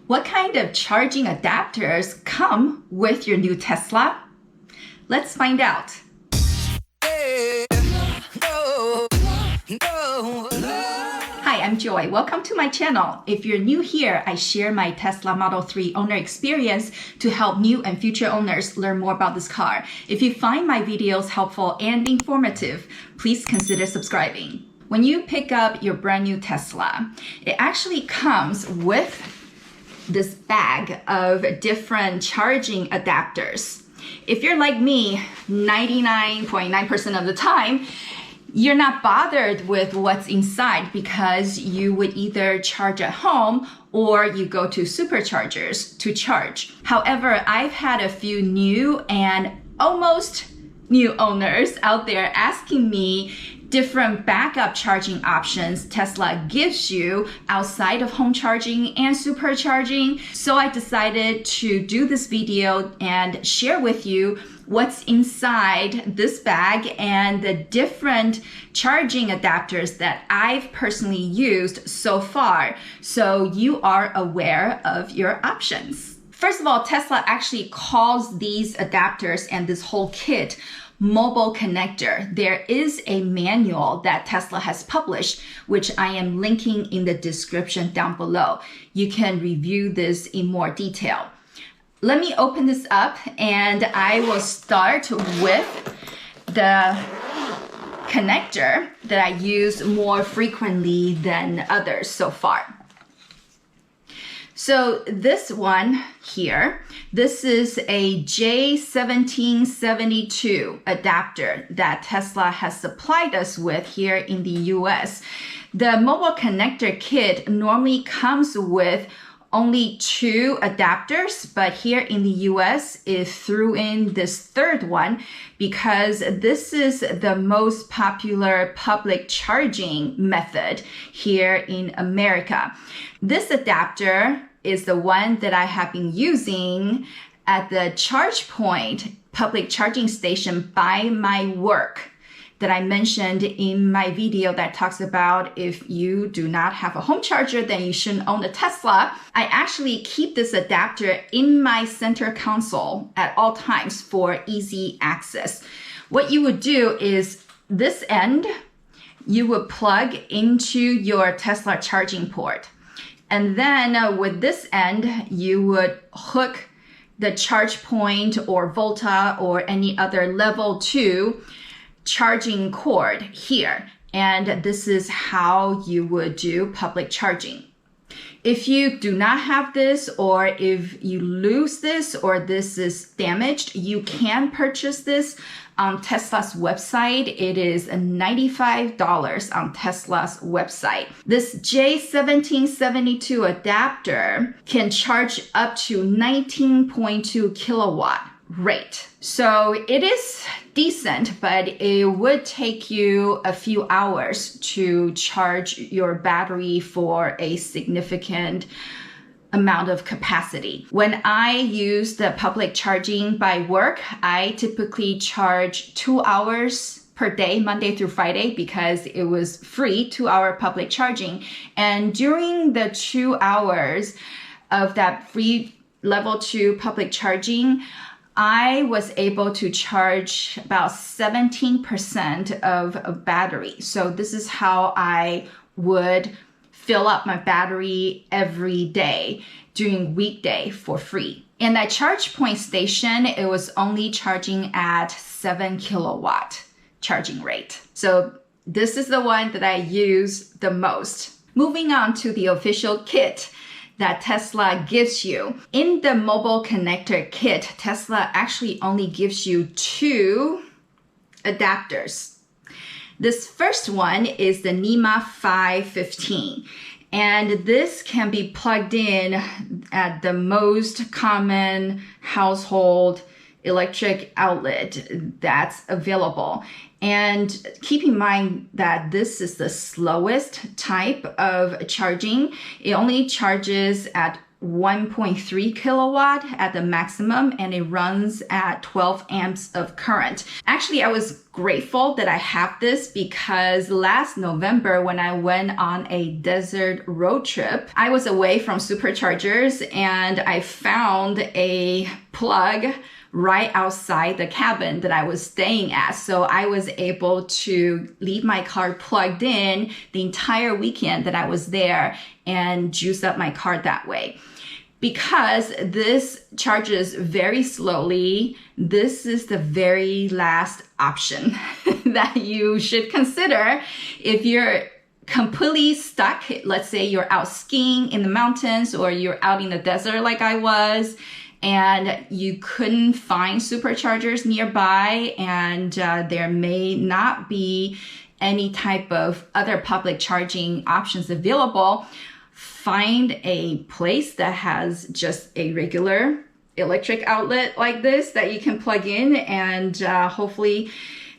What kind of charging adapters come with your new Tesla? Let's find out. Hi, I'm Joy. Welcome to my channel. If you're new here, I share my Tesla Model 3 owner experience to help new and future owners learn more about this car. If you find my videos helpful and informative, please consider subscribing. When you pick up your brand new Tesla, it actually comes with this bag of different charging adapters. If you're like me, 99.9% of the time, you're not bothered with what's inside because you would either charge at home or you go to superchargers to charge. However, I've had a few new and almost new owners out there asking me different backup charging options Tesla gives you outside of home charging and supercharging. So I decided to do this video and share with you what's inside this bag and the different charging adapters that I've personally used so far, so you are aware of your options. First of all, Tesla actually calls these adapters and this whole kit mobile connector. There is a manual that Tesla has published, which I am linking in the description down below. You can review this in more detail. Let me open this up and I will start with the connector that I use more frequently than others so far. So this one here, this is a J1772 adapter that Tesla has supplied us with here in the US. The mobile connector kit normally comes with only 2 adapters, but here in the US, it threw in this third one because this is the most popular public charging method here in America. This adapter is the one that I have been using at the ChargePoint public charging station by my work that I mentioned in my video that talks about if you do not have a home charger, then you shouldn't own a Tesla. I actually keep this adapter in my center console at all times for easy access. What you would do is this end, you would plug into your Tesla charging port. And then with this end, you would hook the ChargePoint or Volta or any other level 2 charging cord here. And this is how you would do public charging. If you do not have this, or if you lose this, or this is damaged, you can purchase this on Tesla's website. It is $95 on Tesla's website. This J1772 adapter can charge up to 19.2 kilowatt rate. So it is decent, but it would take you a few hours to charge your battery for a significant amount of capacity. When I use the public charging by work, I typically charge 2 hours per day, Monday through Friday, because it was free 2-hour public charging. And during the 2 hours of that free level 2 public charging, I was able to charge about 17% of a battery. So this is how I would fill up my battery every day during weekday for free. And that ChargePoint station, it was only charging at 7 kilowatt charging rate. So this is the one that I use the most. Moving on to the official kit that Tesla gives you. In the mobile connector kit, Tesla actually only gives you 2 adapters. This first one is the NEMA 515. And this can be plugged in at the most common household electric outlet that's available. And keep in mind that this is the slowest type of charging. It only charges at 1.3 kilowatt at the maximum, and it runs at 12 amps of current. Actually, I was grateful that I have this because last November when I went on a desert road trip, I was away from superchargers and I found a plug right outside the cabin that I was staying at. So I was able to leave my car plugged in the entire weekend that I was there and juice up my car that way. Because this charges very slowly, this is the very last option that you should consider if you're completely stuck. Let's say you're out skiing in the mountains or you're out in the desert like I was, and you couldn't find superchargers nearby, and there may not be any type of other public charging options available. Find a place that has just a regular electric outlet like this that you can plug in, and hopefully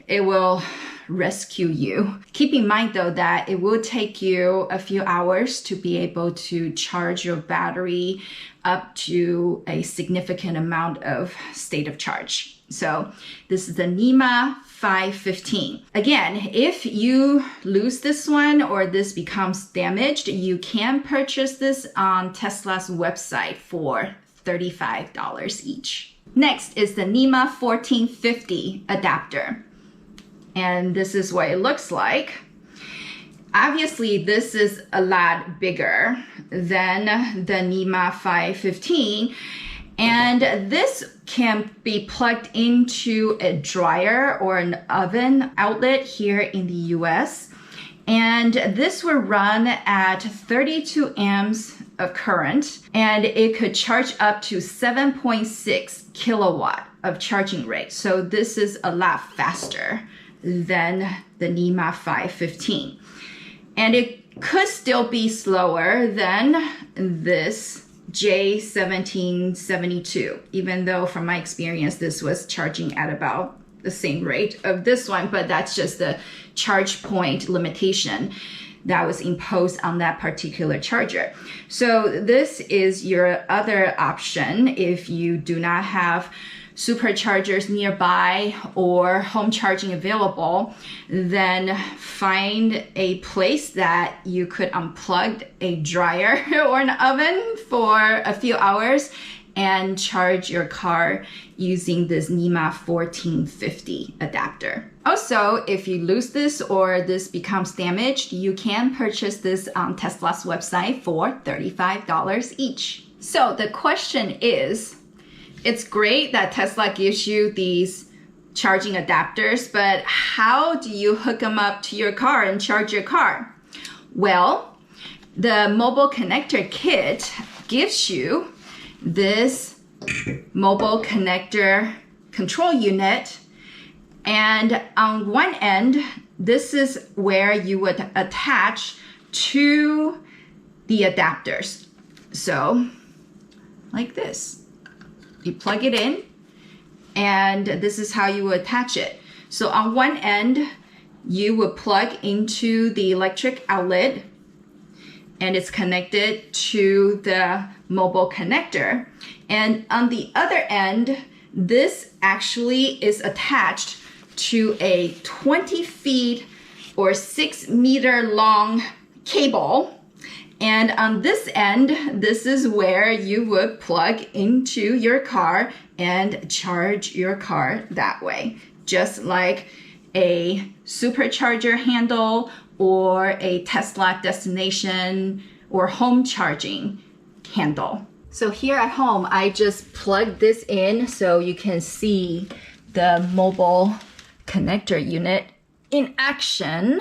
it will rescue you. Keep in mind though that it will take you a few hours to be able to charge your battery up to a significant amount of state of charge. So this is the NEMA 515. Again, if you lose this one or this becomes damaged, you can purchase this on Tesla's website for $35 each. Next is the NEMA 1450 adapter. And this is what it looks like. Obviously, this is a lot bigger than the NEMA 515. And this can be plugged into a dryer or an oven outlet here in the US. And this will run at 32 amps of current, and it could charge up to 7.6 kilowatt of charging rate. So this is a lot faster than the NEMA 515. And it could still be slower than this J1772, even though from my experience, this was charging at about the same rate of this one, but that's just the charge point limitation that was imposed on that particular charger. So this is your other option if you do not have superchargers nearby or home charging available. Then find a place that you could unplug a dryer or an oven for a few hours and charge your car using this NEMA 1450 adapter. Also, if you lose this or this becomes damaged, you can purchase this on Tesla's website for $35 each. So the question is, it's great that Tesla gives you these charging adapters, but how do you hook them up to your car and charge your car? Well, the mobile connector kit gives you this mobile connector control unit, and on one end, this is where you would attach to the adapters. So, like this. You plug it in, and this is how you would attach it. So on one end, you would plug into the electric outlet, and it's connected to the mobile connector. And on the other end, this actually is attached to a 20 feet or 6 meter long cable. And on this end, this is where you would plug into your car and charge your car that way, just like a supercharger handle or a Tesla destination or home charging handle. So here at home, I just plugged this in so you can see the mobile connector unit in action.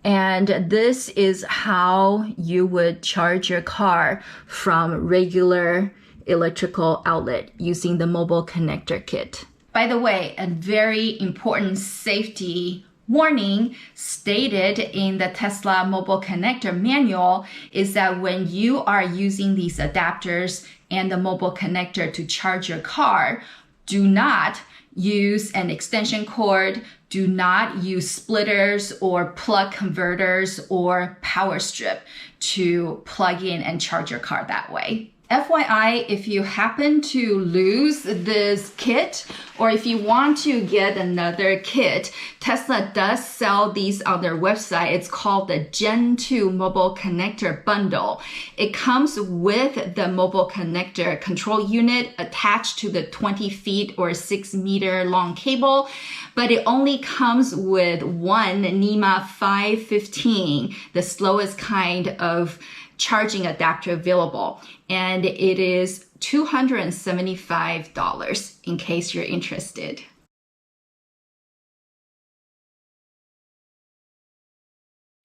And this is how you would charge your car from regular electrical outlet using the mobile connector kit. By the way, a very important safety warning stated in the Tesla mobile connector manual is that when you are using these adapters and the mobile connector to charge your car, do not use an extension cord do not use splitters or plug converters or power strip to plug in and charge your car that way. FYI, if you happen to lose this kit, or if you want to get another kit, Tesla does sell these on their website. It's called the Gen 2 Mobile Connector Bundle. It comes with the mobile connector control unit attached to the 20 feet or 6 meter long cable, but it only comes with one NEMA 515, the slowest kind of charging adapter available, and it is $275 in case you're interested.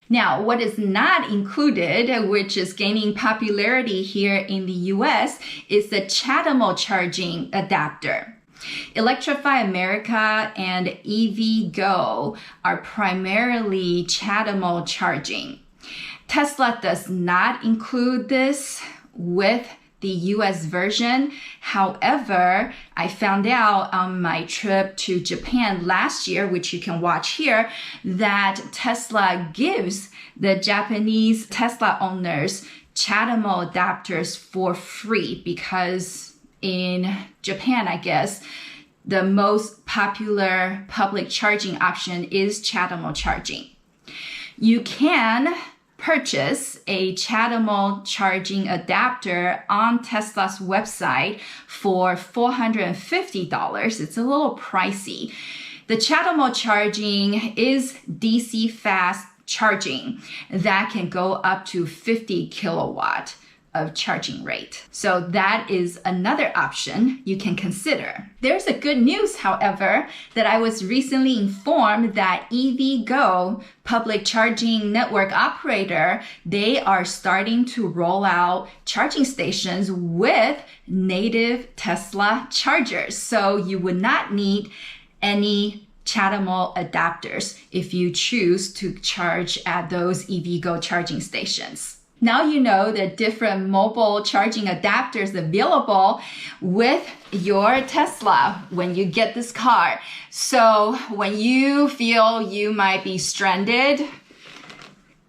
Now, what is not included, which is gaining popularity here in the US, is the CHAdeMO charging adapter. Electrify America and EVgo are primarily CHAdeMO charging. Tesla does not include this with the US version. However, I found out on my trip to Japan last year, which you can watch here, that Tesla gives the Japanese Tesla owners CHAdeMO adapters for free because in Japan, I guess, the most popular public charging option is CHAdeMO charging. You can purchase a CHAdeMO charging adapter on Tesla's website for $450. It's a little pricey. The CHAdeMO charging is DC fast charging that can go up to 50 kilowatt of charging rate. So that is another option you can consider. There's a good news, however, that I was recently informed that EVgo, public charging network operator, they are starting to roll out charging stations with native Tesla chargers. So you would not need any CHAdeMO adapters if you choose to charge at those EVgo charging stations. Now you know the different mobile charging adapters available with your Tesla when you get this car. So when you feel you might be stranded,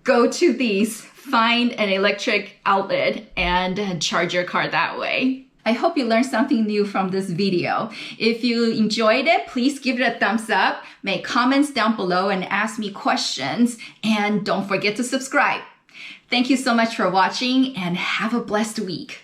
go to these, find an electric outlet and charge your car that way. I hope you learned something new from this video. If you enjoyed it, please give it a thumbs up, make comments down below and ask me questions, and don't forget to subscribe. Thank you so much for watching and have a blessed week.